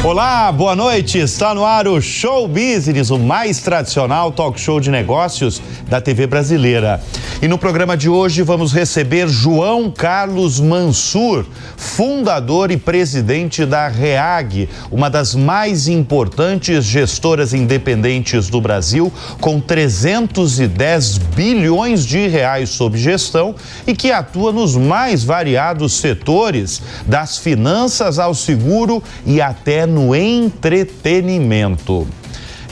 Olá, boa noite. Está no ar o Show Business, o mais tradicional talk show de negócios da TV brasileira. E no programa de hoje vamos receber João Carlos Mansur, fundador e presidente da REAG, uma das mais importantes gestoras independentes do Brasil, com 310 bilhões de reais sob gestão e que atua nos mais variados setores, das finanças ao seguro e até no entretenimento.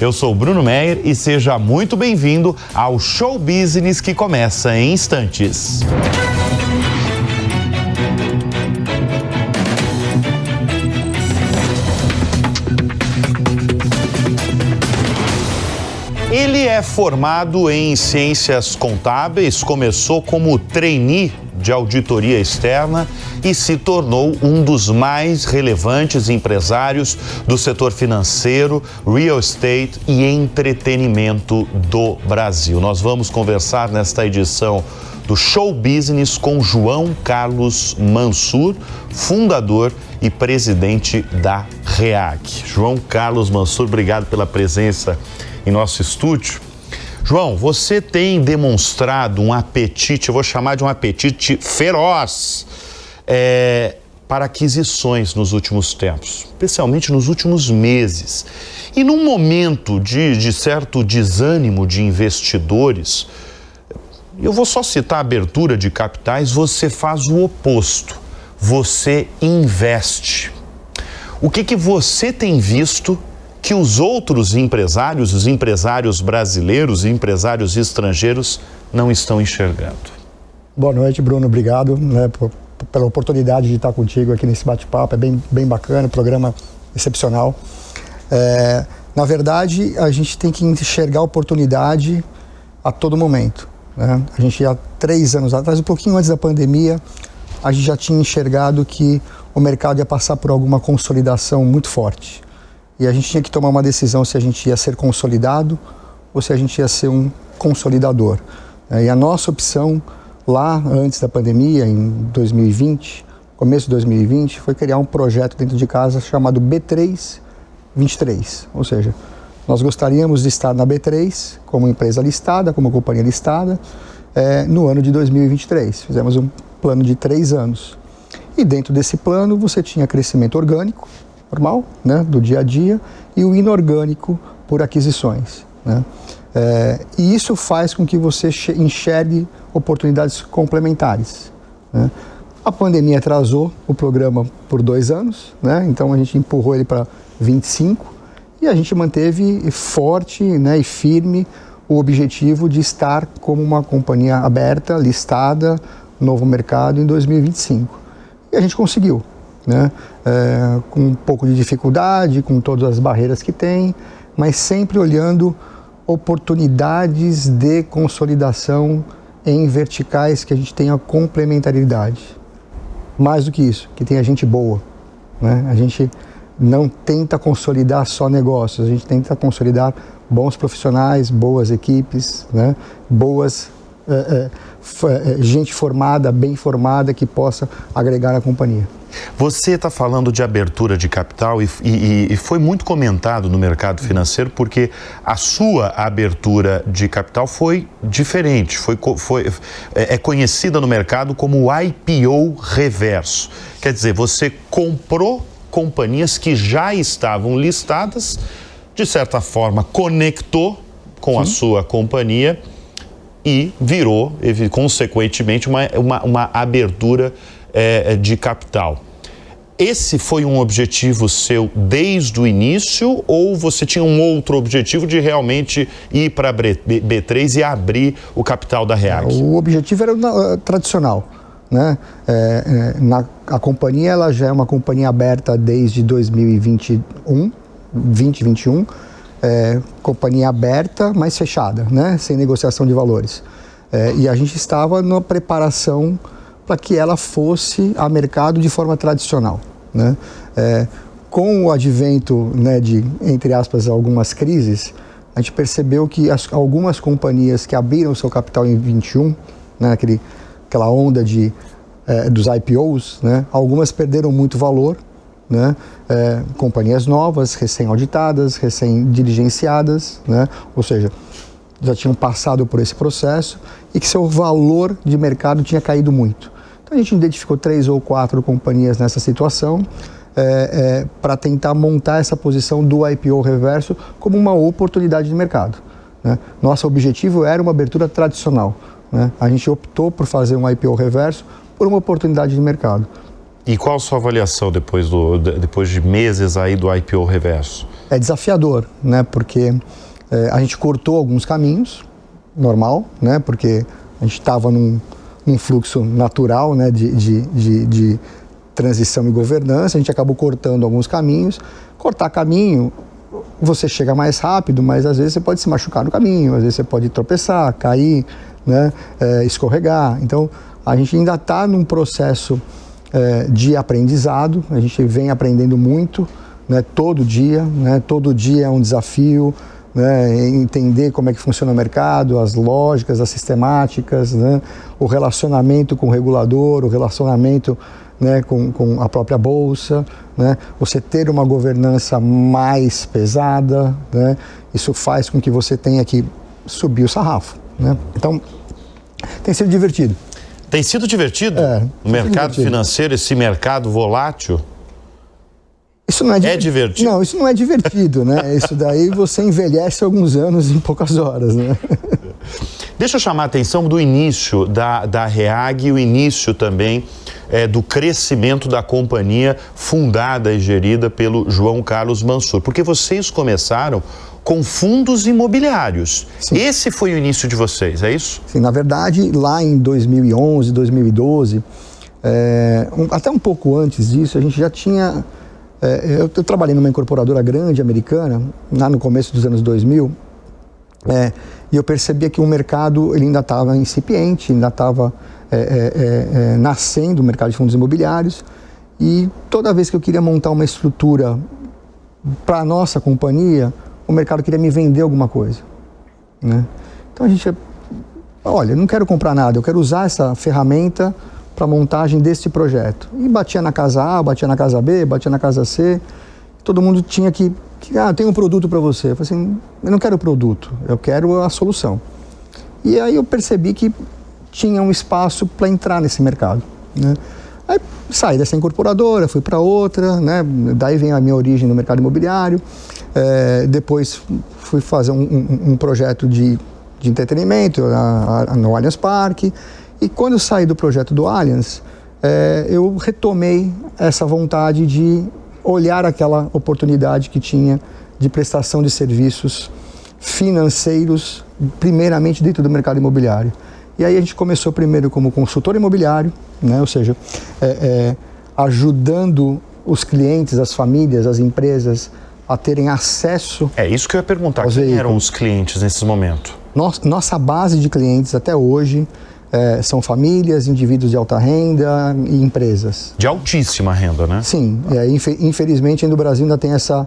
Eu sou Bruno Meyer e seja muito bem-vindo ao Show Business que começa em instantes. Ele é formado em ciências contábeis, começou como trainee de auditoria externa e se tornou um dos mais relevantes empresários do setor financeiro, real estate e entretenimento do Brasil. Nós vamos conversar nesta edição do Show Business com João Carlos Mansur, fundador e presidente da REAG. João Carlos Mansur, obrigado pela presença em nosso estúdio. João, você tem demonstrado um apetite, eu vou chamar de um apetite feroz, para aquisições nos últimos tempos, especialmente nos últimos meses. E num momento de certo desânimo de investidores, eu vou só citar a abertura de capitais, você faz o oposto, você investe. O que você tem visto que os outros empresários, os empresários brasileiros e empresários estrangeiros não estão enxergando? Boa noite, Bruno. Obrigado, pela oportunidade de estar contigo aqui nesse bate-papo. É bem bacana, programa excepcional. Na verdade, a gente tem que enxergar a oportunidade a todo momento, né? A gente há 3 anos atrás, um pouquinho antes da pandemia, a gente já tinha enxergado que o mercado ia passar por alguma consolidação muito forte. E a gente tinha que tomar uma decisão se a gente ia ser consolidado ou se a gente ia ser um consolidador. E a nossa opção lá antes da pandemia, em 2020, começo de 2020, foi criar um projeto dentro de casa chamado B323. Ou seja, nós gostaríamos de estar na B3 como empresa listada, como companhia listada, no ano de 2023. Fizemos um plano de 3 anos. E dentro desse plano você tinha crescimento orgânico, normal, né, do dia a dia, e o inorgânico por aquisições, né? E isso faz com que você enxergue oportunidades complementares, né? A pandemia atrasou o programa por 2 anos, né? Então a gente empurrou ele para 25 e a gente manteve forte, né, e firme o objetivo de estar como uma companhia aberta, listada, novo mercado em 2025. E a gente conseguiu, né? Com um pouco de dificuldade, com todas as barreiras que tem, mas sempre olhando oportunidades de consolidação em verticais que a gente tenha complementariedade. Mais do que isso, que tenha gente boa, né? A gente não tenta consolidar só negócios, a gente tenta consolidar bons profissionais, boas equipes, né? Gente formada, bem formada, que possa agregar na companhia. Você está falando de abertura de capital e foi muito comentado no mercado financeiro porque a sua abertura de capital foi diferente, é conhecida no mercado como IPO reverso. Quer dizer, você comprou companhias que já estavam listadas, de certa forma conectou com a sua companhia e virou, consequentemente, uma abertura de capital. Esse foi um objetivo seu desde o início ou você tinha um outro objetivo de realmente ir para a B3 e abrir o capital da REAG? O objetivo era tradicional, né? A companhia ela já é uma companhia aberta desde 2021, companhia aberta, mas fechada, né? Sem negociação de valores. E a gente estava na preparação para que ela fosse a mercado de forma tradicional, né? Com o advento, né, de, entre aspas, algumas crises, a gente percebeu que algumas companhias que abriram seu capital em 21, né, aquela onda dos IPOs, né, algumas perderam muito valor, né? Companhias novas, recém-auditadas, recém-diligenciadas, né? Ou seja, já tinham passado por esse processo e que seu valor de mercado tinha caído muito. Então a gente identificou 3 ou 4 companhias nessa situação para tentar montar essa posição do IPO reverso como uma oportunidade de mercado, né? Nosso objetivo era uma abertura tradicional, né? A gente optou por fazer um IPO reverso por uma oportunidade de mercado. E qual a sua avaliação depois de meses aí do IPO reverso? É desafiador, né? Porque a gente cortou alguns caminhos, normal, né? Porque a gente estava num fluxo natural, né? de transição e governança, a gente acabou cortando alguns caminhos. Cortar caminho, você chega mais rápido, mas às vezes você pode se machucar no caminho, às vezes você pode tropeçar, cair, né? Escorregar. Então, a gente ainda está num processo de aprendizado, a gente vem aprendendo muito, né, todo dia, né, todo dia é um desafio, né, entender como é que funciona o mercado, as lógicas, as sistemáticas, né, o relacionamento com o regulador, o relacionamento, né, com a própria bolsa, né, você ter uma governança mais pesada, né, isso faz com que você tenha que subir o sarrafo, né? Então, tem sido divertido. Tem sido divertido? O mercado financeiro, esse mercado volátil? Isso não é divertido? Não, isso não é divertido, né? Isso daí você envelhece alguns anos em poucas horas, né? Deixa eu chamar a atenção do início da REAG e o início também do crescimento da companhia fundada e gerida pelo João Carlos Mansur, porque vocês começaram com fundos imobiliários. Sim. Esse foi o início de vocês, é isso? Sim, na verdade, lá em 2011, 2012, até um pouco antes disso, a gente já tinha... eu trabalhei numa incorporadora grande americana, lá no começo dos anos 2000, e eu percebia que o mercado ele ainda estava incipiente, ainda estava nascendo o mercado de fundos imobiliários, e toda vez que eu queria montar uma estrutura para a nossa companhia, o mercado queria me vender alguma coisa, né? Então a gente, olha, não quero comprar nada, eu quero usar essa ferramenta para a montagem desse projeto. E batia na casa A, batia na casa B, batia na casa C, todo mundo tinha que tem um produto para você. Eu falei assim, eu não quero o produto, eu quero a solução. E aí eu percebi que tinha um espaço para entrar nesse mercado, né? Aí saí dessa incorporadora, fui para outra, né? Daí vem a minha origem no mercado imobiliário. Depois fui fazer um projeto de entretenimento no Allianz Parque. E quando eu saí do projeto do Allianz, eu retomei essa vontade de olhar aquela oportunidade que tinha de prestação de serviços financeiros, primeiramente dentro do mercado imobiliário. E aí a gente começou primeiro como consultor imobiliário, né? Ou seja, ajudando os clientes, as famílias, as empresas a terem acesso... isso que eu ia perguntar, quem eram os clientes nesse momento? Nossa base de clientes até hoje são famílias, indivíduos de alta renda e empresas. De altíssima renda, né? Sim, infelizmente ainda o Brasil ainda tem essa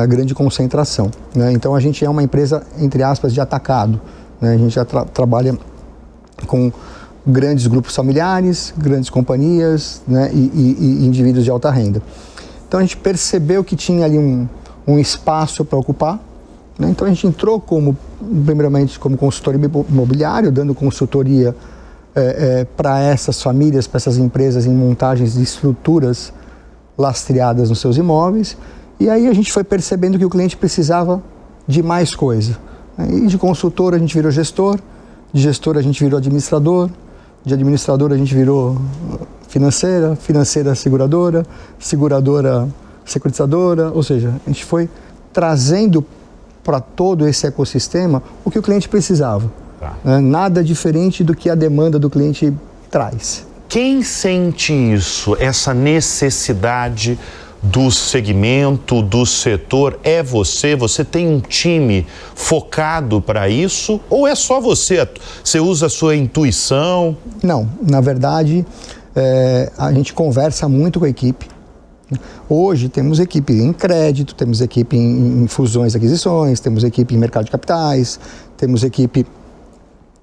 grande concentração, né? Então a gente é uma empresa, entre aspas, de atacado, né? A gente já trabalha com grandes grupos familiares, grandes companhias, né? e indivíduos de alta renda. Então a gente percebeu que tinha ali um espaço para ocupar, né? Então a gente entrou primeiramente como consultor imobiliário, dando consultoria para essas famílias, para essas empresas em montagens de estruturas lastreadas nos seus imóveis. E aí a gente foi percebendo que o cliente precisava de mais coisa, né? E de consultor a gente virou gestor, de gestor a gente virou administrador, de administrador a gente virou financeira, financeira seguradora, seguradora securitizadora, ou seja, a gente foi trazendo para todo esse ecossistema o que o cliente precisava. Né? Nada diferente do que a demanda do cliente traz. Quem sente isso, essa necessidade do segmento, do setor, é você? Você tem um time focado para isso? Ou é só você? Você usa a sua intuição? Não, na verdade, a gente conversa muito com a equipe. Hoje temos equipe em crédito, temos equipe em fusões e aquisições, temos equipe em mercado de capitais, temos equipe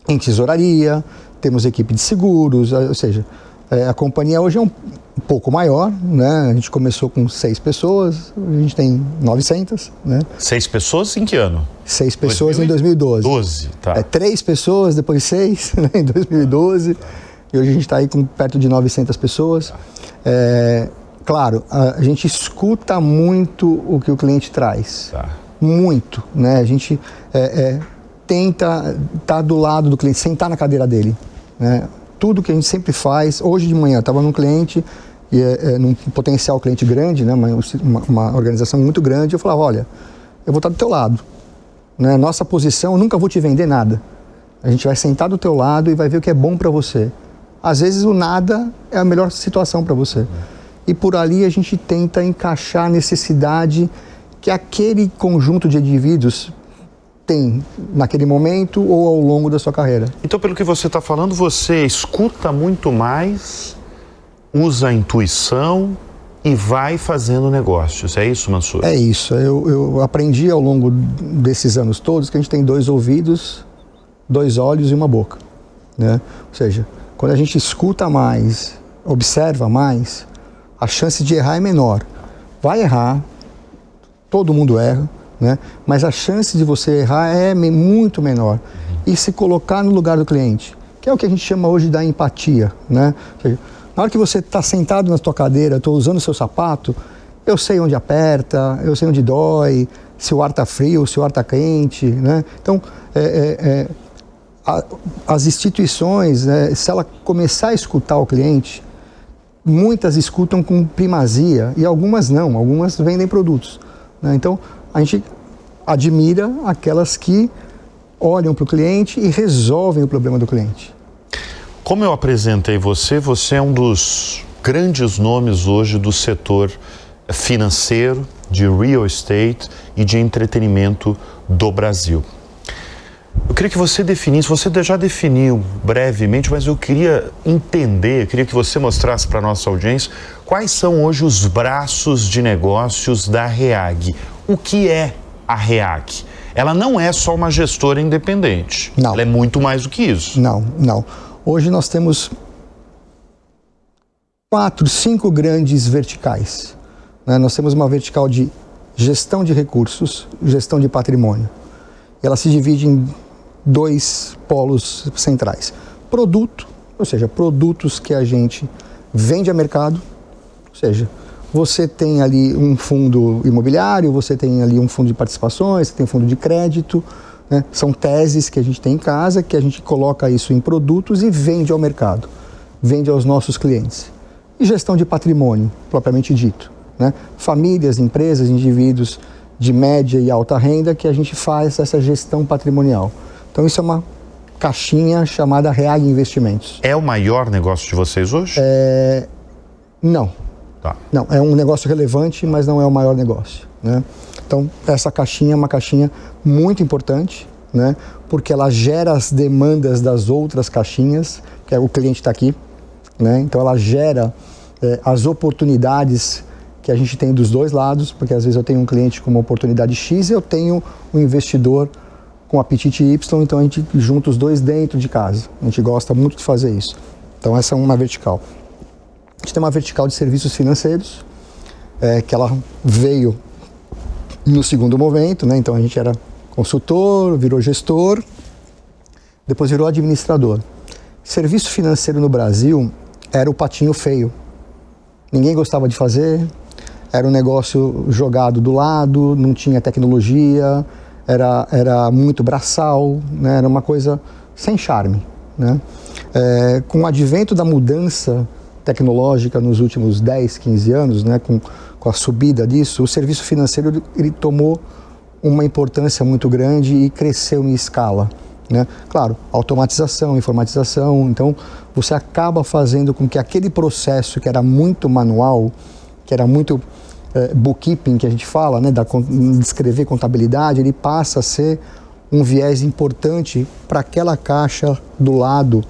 em tesouraria, temos equipe de seguros, ou seja, A companhia hoje é um pouco maior, né? A gente começou com 6 pessoas, a gente tem 900, né? 6 pessoas em que ano? 6 pessoas em 2012. 12, tá. 3 pessoas, depois 6, né, em 2012. E hoje a gente está aí com perto de 900 pessoas. Claro, a gente escuta muito o que o cliente traz. Tá. Muito, né? A gente tenta estar do lado do cliente, sentar na cadeira dele, né? Tudo que a gente sempre faz. Hoje de manhã, estava num cliente, num potencial cliente grande, né? Uma organização muito grande. Eu falava, olha, eu vou estar do teu lado, né? Nossa posição, eu nunca vou te vender nada. A gente vai sentar do teu lado e vai ver o que é bom para você. Às vezes o nada é a melhor situação para você. E por ali a gente tenta encaixar a necessidade que aquele conjunto de indivíduos tem naquele momento ou ao longo da sua carreira. Então, pelo que você está falando, você escuta muito mais, usa a intuição e vai fazendo negócios. É isso, Mansur? É isso. Eu aprendi ao longo desses anos todos que a gente tem 2 ouvidos, 2 olhos e uma boca, né? Ou seja, quando a gente escuta mais, observa mais, a chance de errar é menor. Vai errar, todo mundo erra, né? Mas a chance de você errar é muito menor. E se colocar no lugar do cliente, que é o que a gente chama hoje da empatia, né? Ou seja, na hora que você está sentado na tua cadeira, estou usando o seu sapato, eu sei onde aperta, eu sei onde dói, se o ar está frio, se o ar está quente, né? Então, as instituições, né, se ela começar a escutar o cliente, muitas escutam com primazia e algumas não, algumas vendem produtos, né? Então, a gente admira aquelas que olham para o cliente e resolvem o problema do cliente. Como eu apresentei você é um dos grandes nomes hoje do setor financeiro, de real estate e de entretenimento do Brasil. Eu queria que você definisse, você já definiu brevemente, mas eu queria entender, eu queria que você mostrasse para a nossa audiência quais são hoje os braços de negócios da REAG. O que é a REAG? Ela não é só uma gestora independente. Não. Ela é muito mais do que isso. Não. Hoje nós temos 4, 5 grandes verticais, né? Nós temos uma vertical de gestão de recursos, gestão de patrimônio. Ela se divide em 2 polos centrais. Produto, ou seja, produtos que a gente vende a mercado, ou seja, você tem ali um fundo imobiliário, você tem ali um fundo de participações, você tem um fundo de crédito, né? São teses que a gente tem em casa, que a gente coloca isso em produtos e vende ao mercado, vende aos nossos clientes. E gestão de patrimônio, propriamente dito, né? Famílias, empresas, indivíduos de média e alta renda que a gente faz essa gestão patrimonial. Então isso é uma caixinha chamada REAG Investimentos. É o maior negócio de vocês hoje? Não. Tá. Não, é um negócio relevante, mas não é o maior negócio, né? Então, essa caixinha é uma caixinha muito importante, né? Porque ela gera as demandas das outras caixinhas, que é o cliente está aqui, né? Então, ela gera as oportunidades que a gente tem dos 2 lados, porque às vezes eu tenho um cliente com uma oportunidade X e eu tenho um investidor com apetite Y, então a gente junta os 2 dentro de casa. A gente gosta muito de fazer isso. Então, essa é uma vertical. A gente tem uma vertical de serviços financeiros, que ela veio no segundo momento, né? Então a gente era consultor, virou gestor, depois virou administrador. Serviço financeiro no Brasil era o patinho feio. Ninguém gostava de fazer, era um negócio jogado do lado, não tinha tecnologia, era muito braçal, né? Era uma coisa sem charme, né? Com o advento da mudança tecnológica nos últimos 10, 15 anos, né, com a subida disso, o serviço financeiro ele tomou uma importância muito grande e cresceu em escala, né? Claro, automatização, informatização, então você acaba fazendo com que aquele processo que era muito manual, que era muito bookkeeping, que a gente fala, né, de escrever contabilidade, ele passa a ser um viés importante para aquela caixa do lado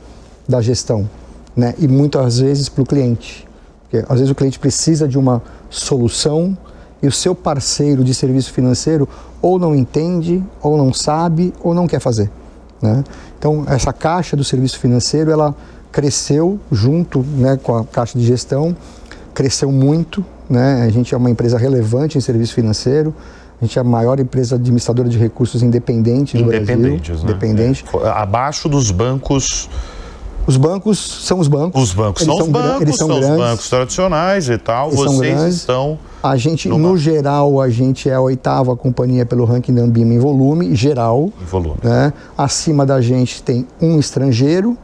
da gestão, né? E muitas vezes para o cliente. Porque às vezes o cliente precisa de uma solução e o seu parceiro de serviço financeiro ou não entende, ou não sabe, ou não quer fazer, né? Então, essa caixa do serviço financeiro, ela cresceu junto, né, com a Caixa de Gestão, cresceu muito, né? A gente é uma empresa relevante em serviço financeiro, a gente é a maior empresa administradora de recursos independente do Brasil. Independentes, né? Independente. Abaixo dos bancos. Os bancos são os bancos. Os bancos são os bancos, eles são os grandes, bancos tradicionais e tal. Eles Vocês estão... A gente, no geral, a gente é a 8ª companhia pelo ranking da Ambima em volume, geral. Em volume. Né? Acima da gente tem um estrangeiro,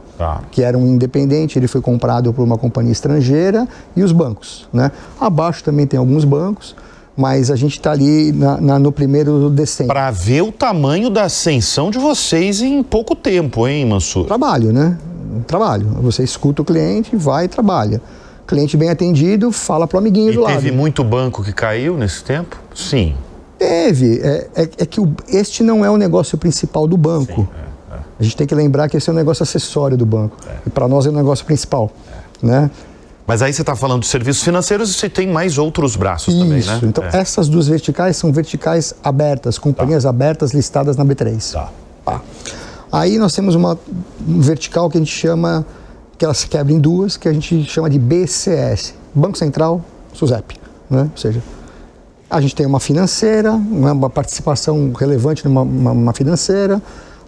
que era um independente, ele foi comprado por uma companhia estrangeira, e os bancos. Né? Abaixo também tem alguns bancos, mas a gente está ali no primeiro descendo. Para ver o tamanho da ascensão de vocês em pouco tempo, hein, Mansur? Trabalho, né? Trabalho. Você escuta o cliente, vai e trabalha. Cliente bem atendido, fala pro amiguinho do lado. E teve muito banco que caiu nesse tempo? Sim. Teve. É que este não é o negócio principal do banco. Sim, A gente tem que lembrar que esse é um negócio acessório do banco. E para nós é o negócio principal. Né? Mas aí você está falando de serviços financeiros e você tem mais outros braços também, né? Então, essas duas verticais são verticais abertas, companhias abertas listadas na B3. Aí nós temos uma vertical que a gente chama, que ela se quebra em duas, que a gente chama de BCS, Banco Central, SUSEP. Né? Ou seja, a gente tem uma financeira, uma participação relevante numa financeira,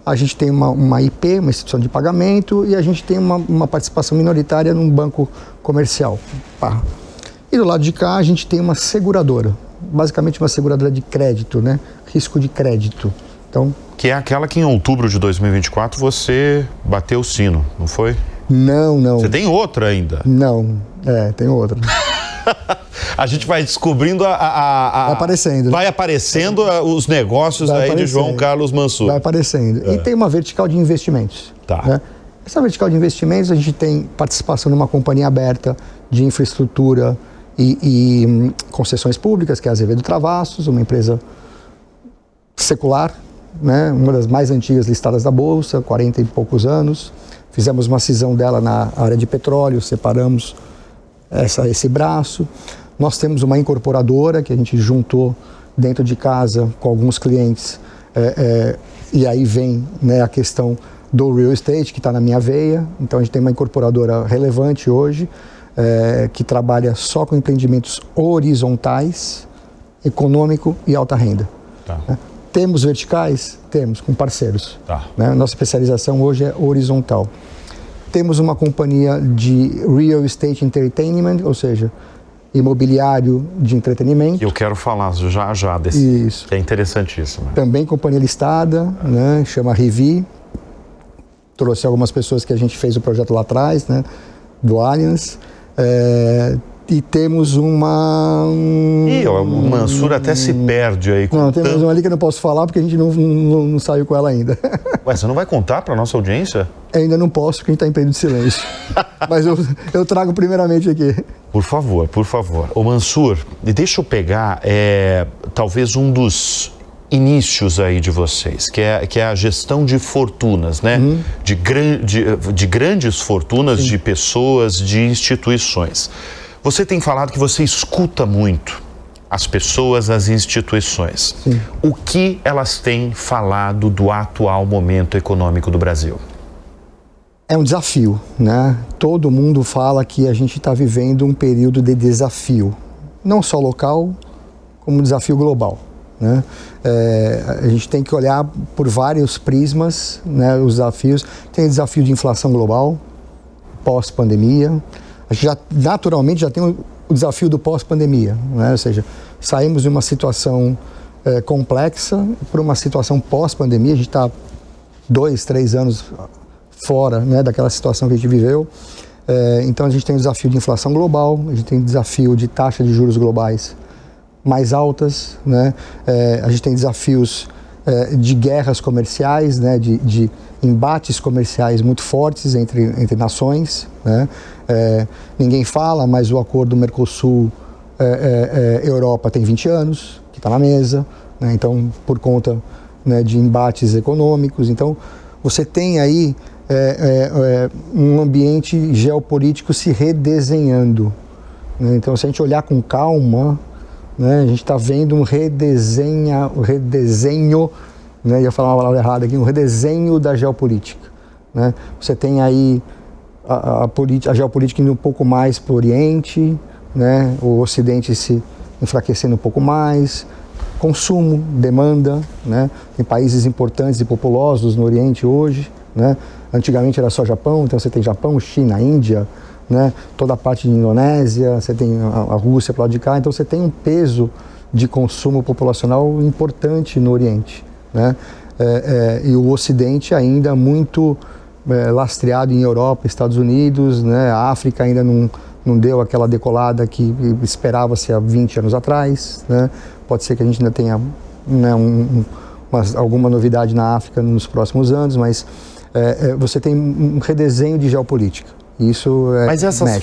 a gente tem uma IP, uma instituição de pagamento, e a gente tem uma participação minoritária num banco comercial. E do lado de cá a gente tem uma seguradora, basicamente uma seguradora de crédito, né? Risco de crédito. Então, que é aquela que em outubro de 2024 você bateu o sino, não foi? Não. Você tem outra ainda? Não, tem outra. A gente vai descobrindo vai aparecendo. Vai aparecendo os negócios aí de João Carlos Mansur. Vai aparecendo. E tem uma vertical de investimentos. Né? Essa vertical de investimentos, a gente tem participação numa companhia aberta de infraestrutura e concessões públicas, que é a Azevedo Travassos, uma empresa secular, né? Uma das mais antigas listadas da Bolsa, 40 e poucos anos. Fizemos uma cisão dela na área de petróleo, separamos esse braço. Nós temos uma incorporadora que a gente juntou dentro de casa com alguns clientes, e aí vem, né, a questão do real estate, que está na minha veia. Então a gente tem uma incorporadora relevante hoje, que trabalha só com empreendimentos horizontais, econômico e alta renda. Né? Temos verticais? Temos, com parceiros. Né? Nossa especialização hoje é horizontal. Temos uma companhia de real estate entertainment, ou seja, imobiliário de entretenimento. Eu quero falar já desse. Isso. Que é interessantíssimo. Também companhia listada, né? Chama Rivi. Trouxe algumas pessoas que a gente fez o projeto lá atrás, né? Do Allianz. E temos uma... o Mansur até se perde aí. Não, temos uma ali que eu não posso falar porque a gente não saiu com ela ainda. Ué, você não vai contar para nossa audiência? Ainda não posso porque a gente está em período de silêncio. Mas eu trago primeiramente aqui. Por favor. Ô Mansur, deixa eu pegar talvez um dos inícios aí de vocês, que é a gestão de fortunas, né? De grandes fortunas. Sim. De pessoas, de instituições. Você tem falado que você escuta muito as pessoas, as instituições. Sim. O que elas têm falado do atual momento econômico do Brasil? É um desafio, né? Todo mundo fala que a gente está vivendo um período de desafio, não só local, como desafio global. Né? A gente tem que olhar por vários prismas, né, os desafios. Tem o desafio de inflação global, pós-pandemia. A gente naturalmente já tem o desafio do pós-pandemia, né? Ou seja, saímos de uma situação complexa para uma situação pós-pandemia. A gente está 2, 3 anos fora, né, daquela situação que a gente viveu. Então a gente tem o desafio de inflação global, a gente tem o desafio de taxa de juros globais mais altas, né? A gente tem desafios de guerras comerciais, né? De embates comerciais muito fortes entre nações, né? Ninguém fala, mas o acordo Mercosul-Europa tem 20 anos, que está na mesa, né? Então, por conta, né, de embates econômicos. Então, você tem aí um ambiente geopolítico se redesenhando, né? Então, se a gente olhar com calma, né, a gente está vendo um redesenho, né, ia falar uma palavra errada aqui, um redesenho da geopolítica. Né? Você tem aí a geopolítica indo um pouco mais para o Oriente, né? O Ocidente se enfraquecendo um pouco mais, consumo, demanda, né? Tem países importantes e populosos no Oriente hoje, né? Antigamente era só Japão, então você tem Japão, China, Índia, né? Toda a parte de Indonésia, você tem a Rússia para lá de cá, então você tem um peso de consumo populacional importante no Oriente, né? E o Ocidente ainda muito lastreado em Europa, Estados Unidos, né? A África ainda não deu aquela decolada que esperava-se há 20 anos atrás, né? Pode ser que a gente ainda tenha, né, alguma novidade na África nos próximos anos, mas você tem um redesenho de geopolítica. Isso Mas essas famílias